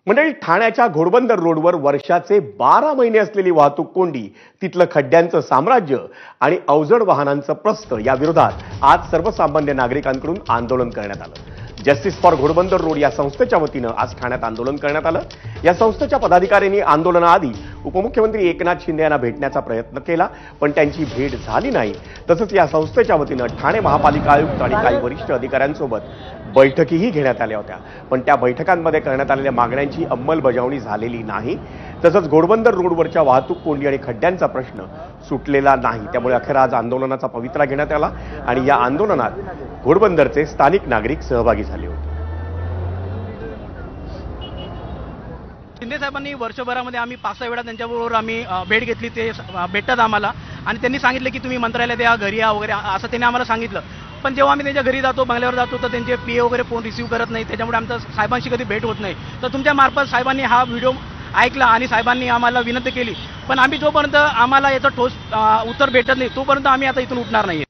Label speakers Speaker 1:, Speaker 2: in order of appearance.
Speaker 1: मंडळी, ठाण्याच्या घोडबंदर रोडवर वर्षाचे 12 महिने असलेली वाहतूक कोंडी, तिथलं खड्ड्यांचं साम्राज्य आणि अवजड वाहनांचं प्रस्थ या विरोधात आज सर्वसामान्य नागरिकांकडून आंदोलन करण्यात आलं। जस्टिस फॉर घोडबंदर रोड या संस्थेच्या वतीनं आज ठाण्यात आंदोलन करण्यात आलं। या संस्थेच्या पदाधिकाऱ्यांनी आंदोलनाआधी उपमुख्यमंत्री एकनाथ शिंदे यांना भेटण्याचा प्रयत्न केला, पण त्यांची भेट झाली नाही। तसंच या संस्थेच्या वतीनं ठाणे महापालिका आयुक्त आणि काही वरिष्ठ अधिकाऱ्यांसोबत बैठकीही घेण्यात आल्या होत्या, पण त्या बैठकांमध्ये करण्यात आलेल्या मागण्यांची अंमलबजावणी झालेली नाही। तसंच घोडबंदर रोडवरच्या वाहतूक कोंडी आणि खड्ड्यांचा प्रश्न सुटलेला नाही। त्यामुळे अखेर आज आंदोलनाचा पवित्रा घेण्यात आला आणि या आंदोलनात घोडबंदरचे स्थानिक नागरिक सहभागी झाले होते।
Speaker 2: शिंदे साहेबांनी वर्षभरामध्ये आम्ही 5-6 वेळा त्यांच्याबरोबर आम्ही भेट घेतली। ते भेटतात आम्हाला आणि त्यांनी सांगितलं की तुम्ही मंत्रालयात या, घरी या वगैरे, असं त्यांनी आम्हाला सांगितलं। पण जेव्हा आम्ही त्यांच्या घरी जातो, बंगल्यावर जातो, तर त्यांचे पीए वगैरे फोन रिसीव्ह करत नाही। त्याच्यामुळे आमच्या साहेबांशी कधी भेट होत नाही। तर तुमच्या मार्फत साहेबांनी हा व्हिडिओ ऐकला आणि साहेबांनी आम्हाला विनंती केली, पण आम्ही जोपर्यंत आम्हाला याचं ठोस उत्तर भेटत नाही तोपर्यंत आम्ही आता इथून उठणार नाही।